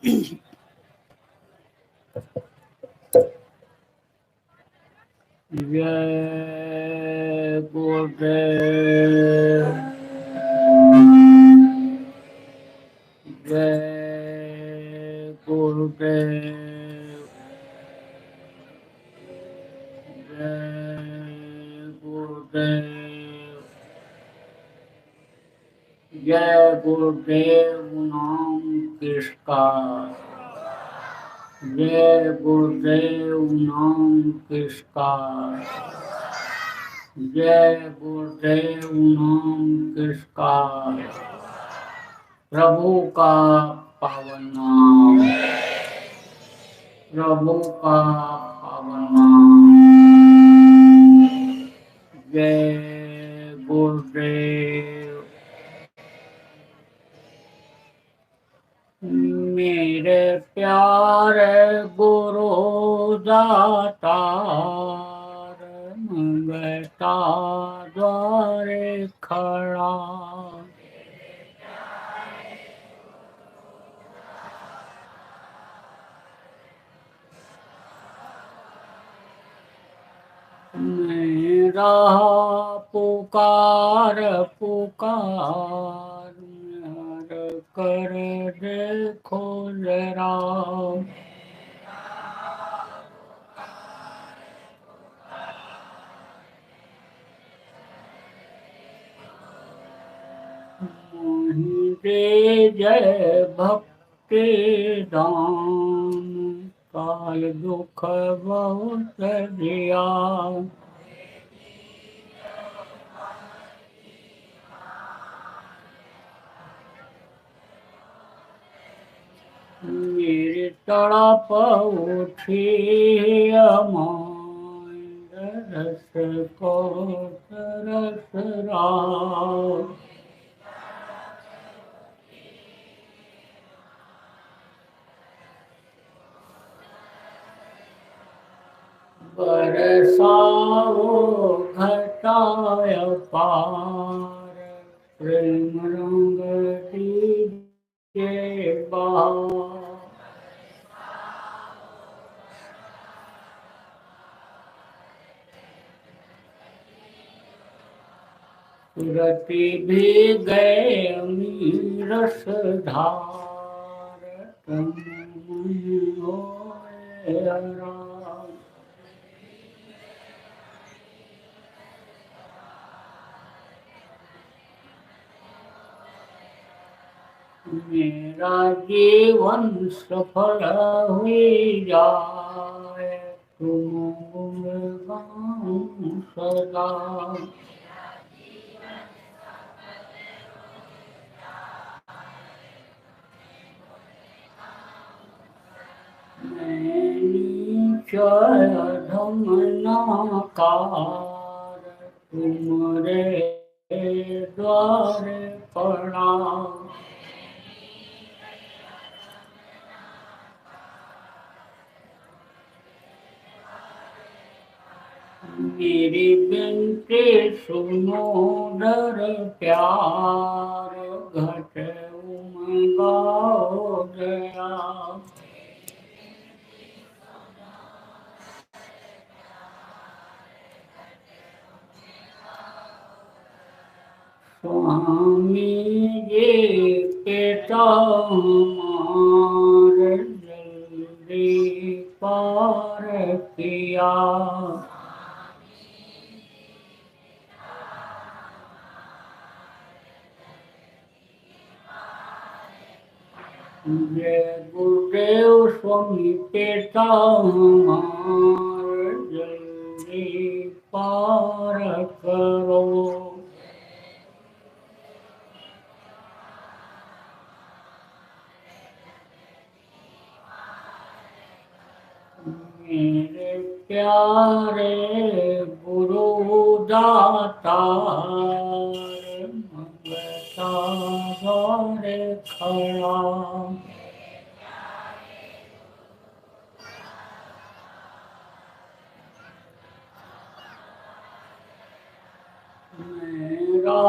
जय गुरुदेव, जय गुरुदेव, जय गुरुदेव, जय गुरुदेव नाम किसका, जय गुरुदेव नाम किसका, जय गुरुदेव नाम किसका, प्रभु का पावन नाम, प्रभु का पावन नाम। जय गुरुदेव। मेरे प्यारे गुरु दातार, मंगता द्वारे खड़ा, मेरा पुकार पुकार कर देखो जरा, मोहि दे जय भक्ति दान, काल दुख बहुत दिया, मेरी तड़प उठी अमाय, रस को तरस राव, बरसाओ घटाय पार, प्रेम रंग दीजिए बहार, सुरति भी गए अमीरस धार, तन मन होए आराम, मेरा जीवन सफल हुई जाए, तुम गुणगान सदा, मैं नीच अधम नाकार, तुमरे द्वारे पड़ा, मेरी बिनती सुनो डर प्यार, घट उमगाओ गया, स्वामी जी पिता हमार, जल्दी पार किया, जय गुरुदेव स्वामी पिता हमार, जल्दी पार करो, मेरे प्यारे गुरु दातार, मंगता द्वारे खड़ा, मेरा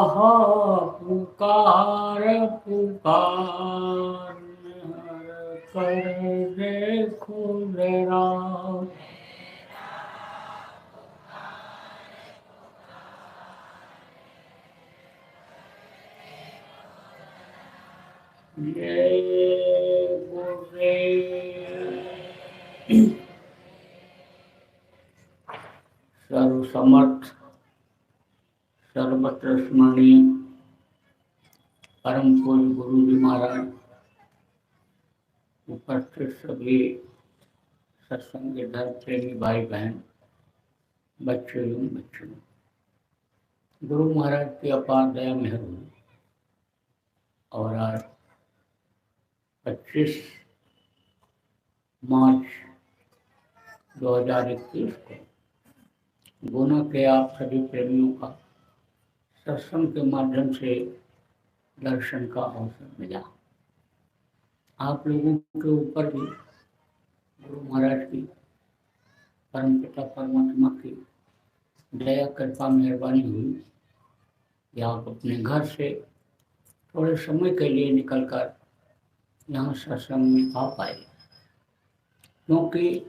पुकार पुकार, कर खुलेरा सर्वसमर्थ सर्वत्र स्मरणीय परम पूज्य गुरु जी महाराज, उपस्थित सभी सत्संग के धर्म प्रेमी भाई बहन, बच्चे एवं बच्चियों, गुरु महाराज की अपार दया मेहर हुई और आज 25 मार्च 2021 को गुना के आप सभी प्रेमियों का सत्संग के माध्यम से दर्शन का अवसर मिला। आप लोगों के ऊपर भी गुरु महाराज की परमपिता परमात्मा की दया कृपा मेहरबानी हुई कि आप अपने घर से थोड़े समय के लिए निकलकर यहाँ सत्संग में आ पाए, क्योंकि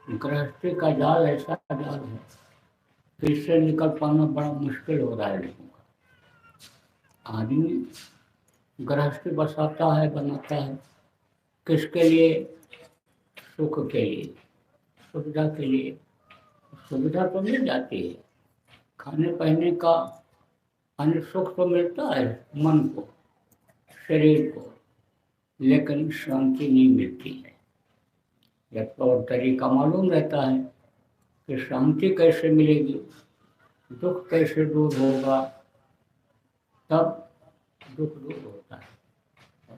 गृहस्थी का जाल ऐसा जाल है कि इससे निकल पाना बड़ा मुश्किल हो रहा है लोगों का। आदमी गृहस्थी बसाता है, बनाता है किसके लिए? सुख के लिए, सुविधा के लिए। सुविधा तो मिल जाती है, खाने पहने का अन्य सुख तो मिलता है मन को, शरीर को, लेकिन शांति नहीं मिलती है। जब तौर तरीका मालूम रहता है कि शांति कैसे मिलेगी, दुख कैसे दूर होगा, तब दुख दूर होता है।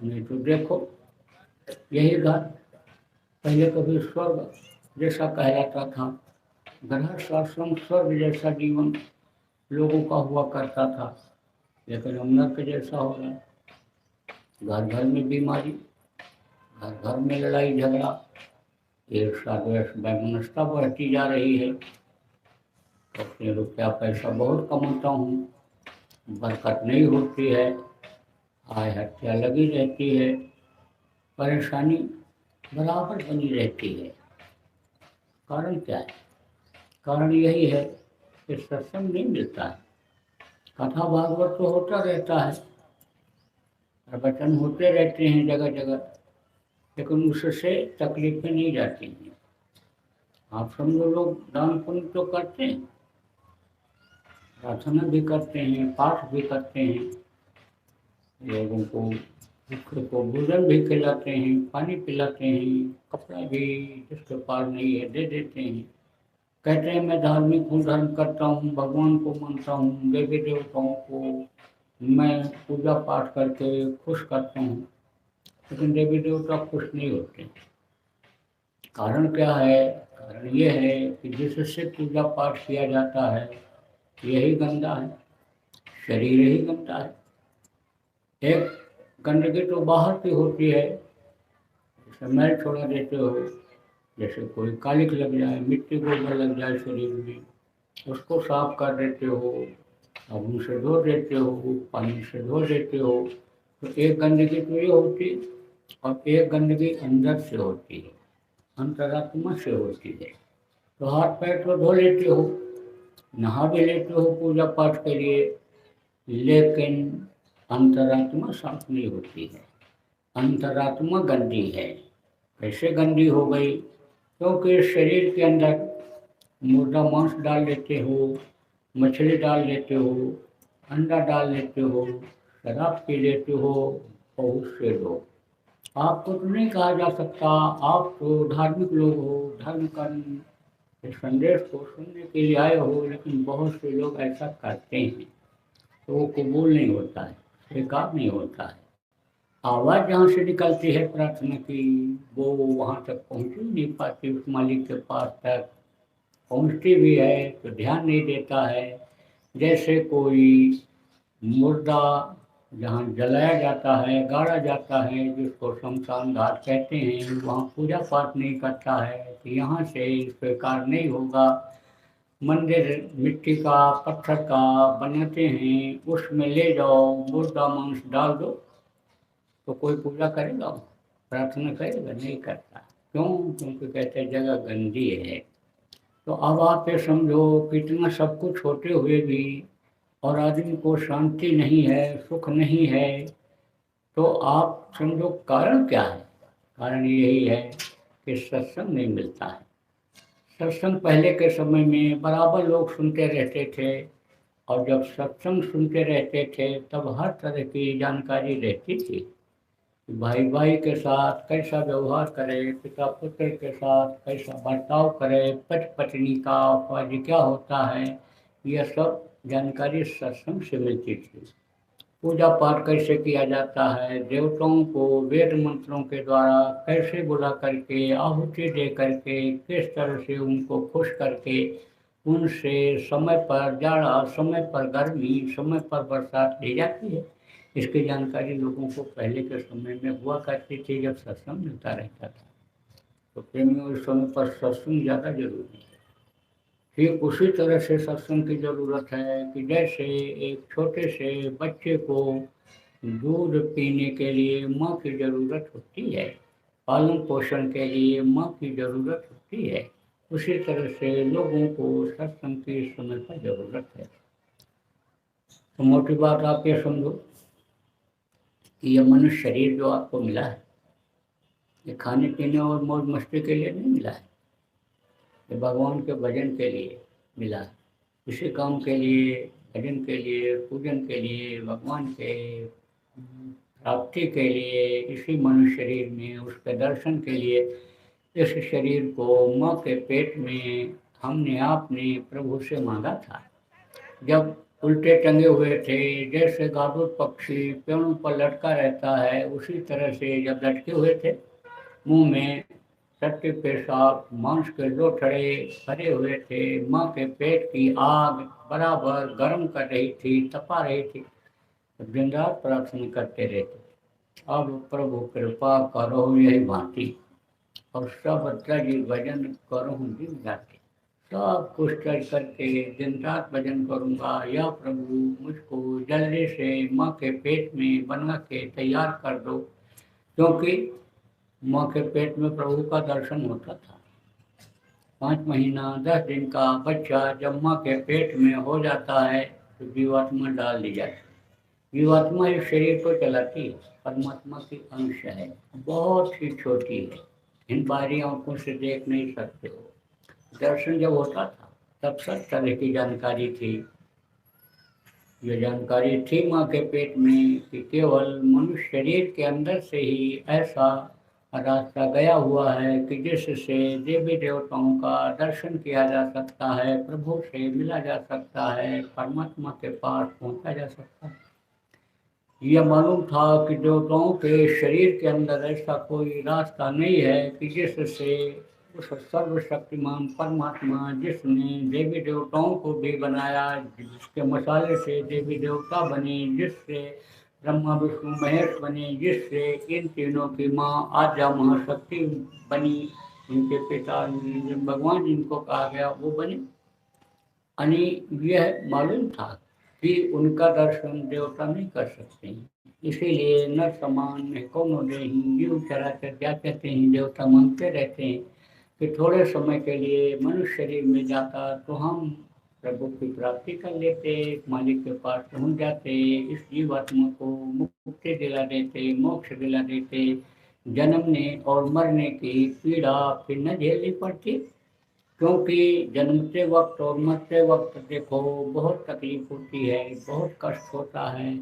नहीं तो देखो, यही घर पहले कभी स्वर्ग जैसा कहलाता था, गृहस्थ आश्रम स्वर्ग जैसा जीवन लोगों का हुआ करता था, लेकिन अब नर्क जैसा हो रहा है। घर घर में बीमारी, घर घर में लड़ाई झगड़ा, ईर्ष्या द्वेष वैमनस्यता बढ़ती जा रही है। अपने रुपया पैसा बहुत कमाता हूँ, बरकत नहीं होती है, आय हत्या लगी रहती है, परेशानी बराबर बनी रहती है। कारण क्या है? कारण यही है कि सत्संग नहीं मिलता है। कथा भागवत तो होता रहता है, प्रवचन होते रहते हैं जगह जगह, लेकिन उससे तकलीफें नहीं जाती हैं। आप समझो, लोग दान पुण्य तो करते हैं, प्रार्थना भी करते हैं, पाठ भी करते हैं, लोगों को भूखे को भोजन भी खिलाते हैं, पानी पिलाते हैं, कपड़ा भी जिसके पास नहीं है दे देते हैं। कहते हैं मैं धार्मिक हूँ, धर्म करता हूँ, भगवान को मानता हूँ, देवी देवताओं को मैं पूजा पाठ करके खुश करता हूँ, लेकिन देवी देवता खुश नहीं होते। कारण क्या है? कारण ये है कि जिससे पूजा पाठ किया जाता है यही गंदा है, शरीर ही गंदा है। एक गंदगी तो बाहर की होती है, जैसे मैल छोड़ा देते हो, जैसे कोई कालिक लग जाए, मिट्टी गोबर लग जाए शरीर में, उसको साफ कर देते हो, साबुन से धो देते हो, पानी से धो देते हो, तो एक गंदगी तो ये होती, और एक गंदगी अंदर से होती है, अंतरात्मा से होती है। तो हाथ पैर तो धो लेते हो, नहा भी लेते हो पूजा पाठ के लिए, लेकिन अंतरात्मा साफ नहीं होती है। अंतरात्मा गंदी है। कैसे गंदी हो गई? क्योंकि शरीर के अंदर मुर्दा मांस डाल लेते हो, मछली डाल लेते हो, अंडा डाल लेते हो, शराब पी लेते हो बहुत से लोग। आपको तो नहीं कहा जा सकता, आप तो धार्मिक लोग हो, धर्म का इस संदेश को सुनने के लिए आए हो, लेकिन बहुत से लोग ऐसा करते हैं तो वो कबूल नहीं होता है, स्वीकार नहीं होता है। आवाज़ जहाँ से निकलती है प्रार्थना की, वो वहाँ तक पहुँच ही नहीं पाती, उस मालिक के पास तक पहुँचती भी है तो ध्यान नहीं देता है। जैसे कोई मुर्दा जहाँ जलाया जाता है, गाड़ा जाता है, जिसको शमशान घाट कहते हैं, वहाँ पूजा पाठ नहीं करता है तो यहाँ से स्वीकार नहीं होगा। मंदिर मिट्टी का पत्थर का बनाते हैं, उसमें ले जाओ, मुर्दा मांस डाल दो, तो कोई पूजा करेगा, प्रार्थना करेगा? नहीं करता। क्यों? क्योंकि कहते हैं जगह गंदी है। तो अब आप ये समझो कितना सब कुछ होते हुए भी और आदमी को शांति नहीं है, सुख नहीं है, तो आप समझो कारण क्या है? कारण यही है कि सत्संग नहीं मिलता है। सत्संग पहले के समय में बराबर लोग सुनते रहते थे, और जब सत्संग सुनते रहते थे तब हर तरह की जानकारी रहती थी। भाई भाई के साथ कैसा व्यवहार करे, पिता पुत्र के साथ कैसा बर्ताव करे, पति पत्नी का फर्ज क्या होता है, यह सब जानकारी सत्संग से मिलती थी। पूजा पाठ कैसे किया जाता है, देवताओं को वेद मंत्रों के द्वारा कैसे बुला करके आहुति दे करके किस तरह से उनको खुश करके उनसे समय पर जाड़ा, समय पर गर्मी, समय पर बरसात दी जाती है, इसकी जानकारी लोगों को पहले के समय में हुआ करती थी जब सत्संग मिलता रहता था। तो प्रेमियों, इस समय पर सत्संग ज़्यादा जरूरी है। ठीक उसी तरह से सत्संग की जरूरत है कि जैसे एक छोटे से बच्चे को दूध पीने के लिए माँ की जरूरत होती है, पालन पोषण के लिए माँ की जरूरत होती है, उसी तरह से लोगों को सत्संग की इस समय पर जरूरत है। तो मोटी बात आप ये समझो कि यह मनुष्य शरीर जो आपको मिला है, ये खाने पीने और मौज मस्ती के लिए नहीं मिला है, ये भगवान के भजन के लिए मिला है। इसी काम के लिए, भजन के लिए, पूजन के लिए, भगवान के प्राप्ति के लिए, इसी मनुष्य शरीर में उसके दर्शन के लिए इस शरीर को माँ के पेट में हमने आपने प्रभु से मांगा था। जब उल्टे टंगे हुए थे, जैसे गादुत पक्षी पेड़ों पर लटका रहता है, उसी तरह से जब लटके हुए थे, मुंह में सत्य पेशाब मांस के लोथड़े भरे हुए थे, माँ के पेट की आग बराबर गर्म कर रही थी, तपा रही थी, दिन रात प्रार्थना करते रहते। अब प्रभु कृपा करो यही भांति, और सब जी भजन करो दिन जाते। सब कुछ कर करके दिन रात भजन करूँगा, या प्रभु मुझको जल्दी से माँ के पेट में बना के तैयार कर दो। क्योंकि माँ के पेट में प्रभु का दर्शन होता था। 5 महीना 10 दिन का बच्चा जब माँ के पेट में हो जाता है तो जीवात्मा डाल दी जाती है। जीवात्मा इस शरीर को चलाती है, परमात्मा की अंश है, बहुत ही छोटी है, इन बाहरी आंखों से देख नहीं सकते हो। दर्शन जब होता था तब सब तरह की जानकारी थी। ये जानकारी थी माँ के पेट में कि केवल मनुष्य शरीर के अंदर से ही ऐसा रास्ता गया हुआ है कि जिससे देवी देवताओं का दर्शन किया जा सकता है, प्रभु से मिला जा सकता है, परमात्मा के पास पहुंचा जा सकता है। यह मालूम था कि देवताओं के शरीर के अंदर ऐसा कोई रास्ता नहीं है कि जिससे उस सर्वशक्तिमान परमात्मा जिसने देवी देवताओं को भी बनाया, जिसके मसाले से देवी देवता बने, जिससे ब्रह्मा विष्णु महेश बने, जिससे इन तीनों की माँ आद्या महाशक्ति बनी, इनके पिता भगवान जिनको कहा गया वो बने। यानी यह मालूम था कि उनका दर्शन देवता नहीं कर सकते हैं। इसीलिए न समान में कौन देही जीव चराचर क्या कहते हैं, देवता मांगते रहते हैं कि थोड़े समय के लिए मनुष्य शरीर में जाता तो हम प्रभु की प्राप्ति कर लेते, मालिक के पास पहुंच जाते, इस जीवात्मा को मुक्ति दिला देते, मोक्ष दिला देते, जन्मने और मरने की पीड़ा फिर न झेलनी पड़ती। क्योंकि जन्मते वक्त और मरते वक्त देखो बहुत तकलीफ होती है, बहुत कष्ट होता है।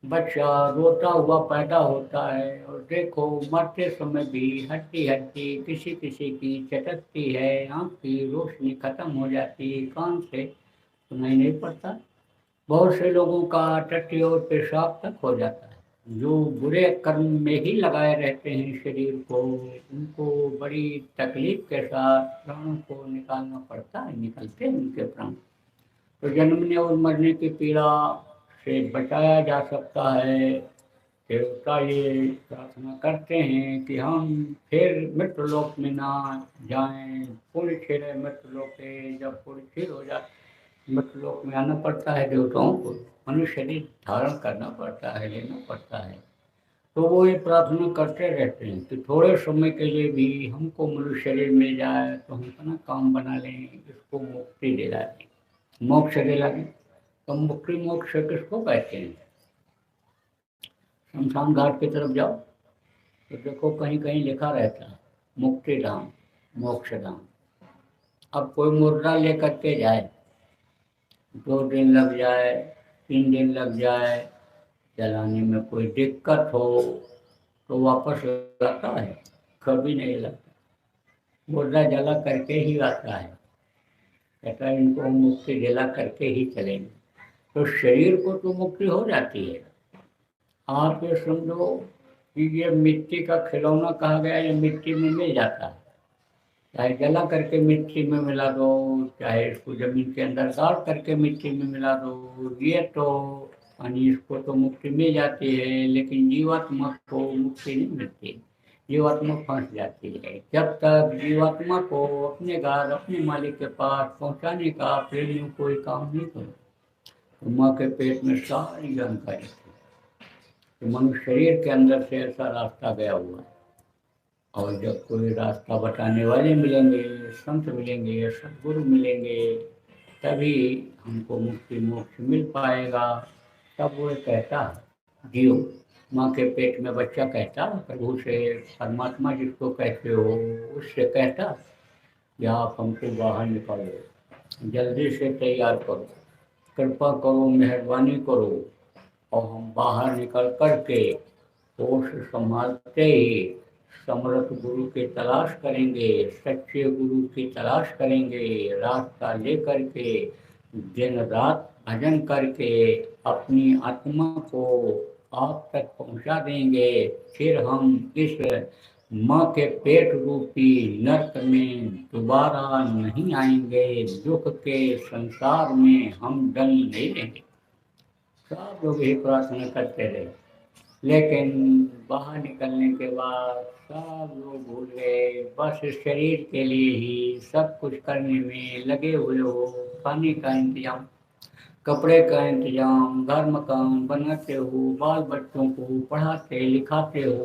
बच्चा रोता हुआ पैदा होता है, और देखो मरते समय भी हड्डी हड्डी किसी किसी की चटकती है, आँख की रोशनी खत्म हो जाती है, कान से सुनाई नहीं पड़ता। बहुत से लोगों का टट्टी और पेशाब तक हो जाता है। जो बुरे कर्म में ही लगाए रहते हैं शरीर को, उनको बड़ी तकलीफ के साथ प्राणों को निकालना पड़ता है, निकलते हैं उनके प्राण। तो जन्मने और मरने की पीड़ा से बचाया जा सकता है। देवता ये प्रार्थना करते हैं कि हम फिर मृत्युलोक में ना जाएं, पुण्य छिड़े मृत्युलोके, जब पुण्य क्षीण हो जाए मृत्युलोक में आना पड़ता है देवताओं को, मनुष्य शरीर धारण करना पड़ता है, लेना पड़ता है। तो वो ये प्रार्थना करते रहते हैं कि थोड़े समय के लिए भी हमको मनुष्य शरीर मिल जाए तो हम अपना काम बना लें, इसको मुक्ति दिला दें, मोक्ष दिला दें। तो मुक्ति मोक्ष किसको कहते हैं? शमशान घाट की तरफ जाओ तो देखो कहीं कहीं लिखा रहता है मुक्ति धाम, मोक्ष धाम। अब कोई मुर्दा लेकर के जाए, 2 दिन लग जाए, 3 दिन लग जाए, चलाने में कोई दिक्कत हो तो वापस लाता है? कभी नहीं लाता। मुर्दा जला करके ही आता है, कहता है इनको हम मुक्ति दिला करके ही चलेंगे। तो शरीर को तो मुक्ति हो जाती है। आप ये समझो कि ये मिट्टी का खिलौना कहा गया, ये मिट्टी में मिल जाता है, चाहे जला करके मिट्टी में मिला दो, चाहे इसको जमीन के अंदर गाड़ करके मिट्टी में मिला दो, ये तो यानी इसको तो मुक्ति मिल जाती है, लेकिन जीवात्मा को मुक्ति नहीं मिलती। जीवात्मा फंस जाती है। जब तक जीवात्मा को अपने घर अपने मालिक के पास पहुंचाने का प्रेमियों कोई काम नहीं करो, तो माँ के पेट में सारी जानकारी थी तो मनुष्य शरीर के अंदर से ऐसा रास्ता गया हुआ है। और जब कोई रास्ता बताने वाले मिलेंगे, संत मिलेंगे, सदगुरु मिलेंगे, तभी हमको मुक्ति मोक्ष मिल पाएगा। तब वो कहता जियो, माँ के पेट में बच्चा कहता प्रभु से, परमात्मा जिसको कहते हो उससे कहता कि आप हमको बाहर निकालो, जल्दी से तैयार करो, कृपा करो, मेहरबानी करो, और हम बाहर निकल करके होश संभालते ही समर्थ गुरु की तलाश करेंगे, सच्चे गुरु की तलाश करेंगे, रास्ता ले करके दिन रात भजन करके अपनी आत्मा को आप तक पहुंचा देंगे। फिर हम इस माँ के पेट रूपी नर्क में दोबारा नहीं आएंगे, दुख के संसार में हम जन्म नहीं लेंगे। सब लोग यही प्रार्थना करते रहे, लेकिन बाहर निकलने के बाद सब लोग भूल गए, बस शरीर के लिए ही सब कुछ करने में लगे हुए हो। खाने का इंतजाम, कपड़े का इंतजाम, घर मकान बनाते हो, बाल बच्चों को पढ़ाते लिखाते हो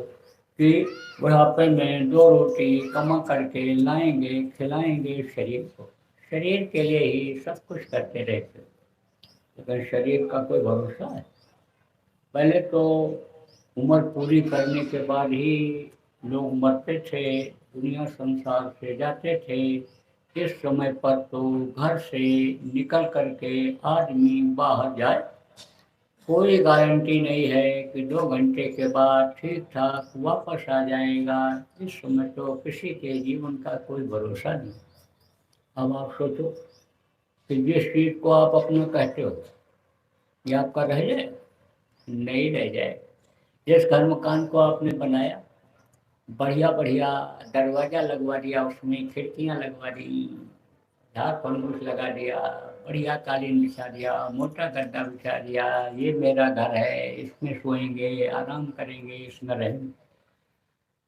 कि बुढ़ापे में 2 रोटी कमा करके लाएंगे, खिलाएंगे शरीर को। शरीर के लिए ही सब कुछ करते रहते हो, लेकिन शरीर का कोई भरोसा है? पहले तो उम्र पूरी करने के बाद ही लोग मरते थे, दुनिया संसार से जाते थे। इस समय पर तो घर से निकल करके आदमी बाहर जाए, कोई गारंटी नहीं है कि 2 घंटे के बाद ठीक ठाक वापस आ जाएगा। इस समय तो किसी के जीवन का कोई भरोसा नहीं। अब आप सोचो कि जिस चीज को आप अपना कहते हो ये आपका रह जाए? नहीं रह जाए। जिस घर मकान को आपने बनाया, बढ़िया बढ़िया दरवाजा लगवा दिया, उसमें खिड़कियां लगवा दी, झाड़ फंगूस लगा दिया, बढ़िया कालीन बिछा दिया, मोटा गद्दा बिछा दिया, ये मेरा घर है, इसमें सोएंगे, आराम करेंगे, इसमें रहेंगे।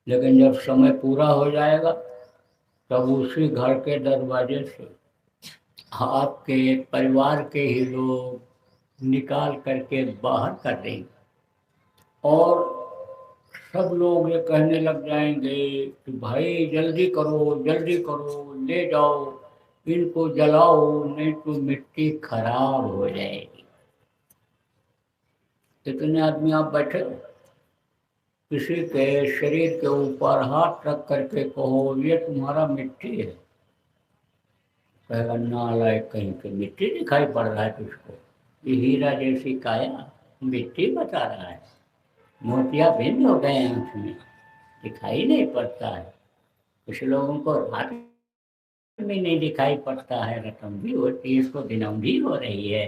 लेकिन जब समय पूरा हो जाएगा तब उसी घर के दरवाजे से आपके परिवार के ही लोग निकाल करके बाहर कर देंगे, और सब लोग ये कहने लग जाएंगे कि भाई जल्दी करो, जल्दी करो, ले जाओ, इनको जलाओ, नहीं तो मिट्टी खराब हो जाएगी। कितने आदमी आप बैठे हो, किसी के शरीर के ऊपर हाथ रख करके कहो ये तुम्हारा मिट्टी है, कहेगा नालायक कहीं के, मिट्टी दिखाई पड़ रहा है तुझको? ये हीरा जैसी काया मिट्टी बता रहा है, मोतियाबिंद हो गए आंख में, दिखाई नहीं पड़ता है। कुछ लोगों को रात में नहीं दिखाई पड़ता है, रतन भी होती है, इसको दिनम भी हो रही है।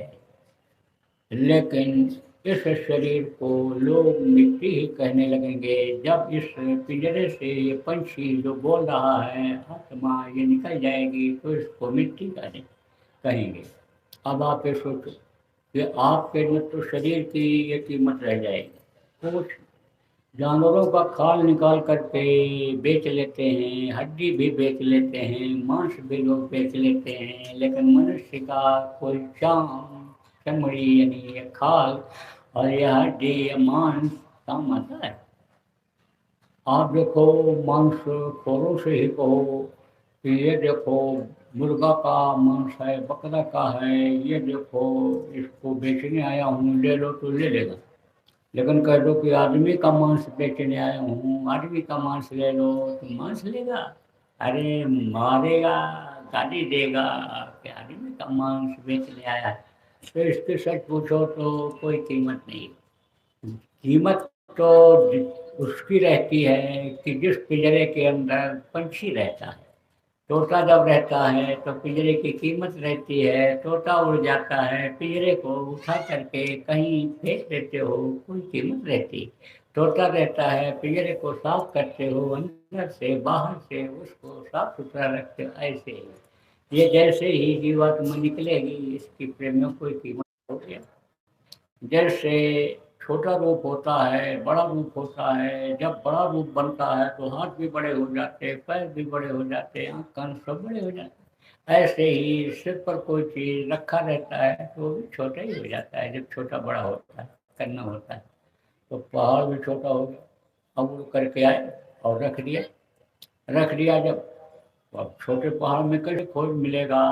लेकिन इस शरीर को लोग मिट्टी ही कहने लगेंगे जब इस पिंजरे से ये पंछी जो बोल रहा है आत्मा ये निकल जाएगी तो इसको मिट्टी कहेंगे। अब आप ये सोचो कि आपके में तो शरीर की ये कीमत रह जाएगी। कुछ जानवरों का खाल निकाल करके बेच लेते हैं, हड्डी भी बेच लेते हैं, मांस भी लोग बेच लेते हैं, लेकिन मनुष्य का कोई चमड़ी यानी ये खाल और ये हड्डी ये मांस काम आता है? आप देखो मांस खोरों से ही कहो कि ये देखो मुर्गा का मांस है, बकरा का है, ये देखो इसको बेचने आया हूँ, ले लो तो ले लेगा। लेकिन कह दो कि आदमी का मांस बेचने आया हूँ, आदमी का मांस ले लो तो मांस लेगा? अरे मारेगा, गाली देगा कि आदमी का मांस बेचने आया है। तो इसके सच पूछो तो कोई कीमत नहीं। कीमत तो उसकी रहती है कि जिस पिंजरे के अंदर पंछी रहता है। तोता जब रहता है तो पिंजरे की कीमत रहती है, तोता उड़ जाता है, पिंजरे को उठा करके कहीं फेंक देते हो, कोई कीमत रहती। तोता रहता है, पिंजरे को साफ करते हो, अंदर से बाहर से उसको साफ सुथरा रखते हो, ऐसे ही ये जैसे ही जीवात्मा निकलेगी, इसकी प्रेम में कोई कीमत हो गया। जैसे छोटा रूप होता है, बड़ा रूप होता है, जब बड़ा रूप बनता है तो हाथ भी बड़े हो जाते हैं, पैर भी बड़े हो जाते हैं, आँख कान सब बड़े हो जाते हैं। ऐसे ही सिर पर कोई चीज़ रखा रहता है तो वो भी छोटा ही हो जाता है, जब छोटा बड़ा होता है, करना होता है। तो पहाड़ भी छोटा हो गया, अब वो करके आए और रख दिया। रख दिया जब, तो अब छोटे पहाड़ में कैसे खोज मिलेगा?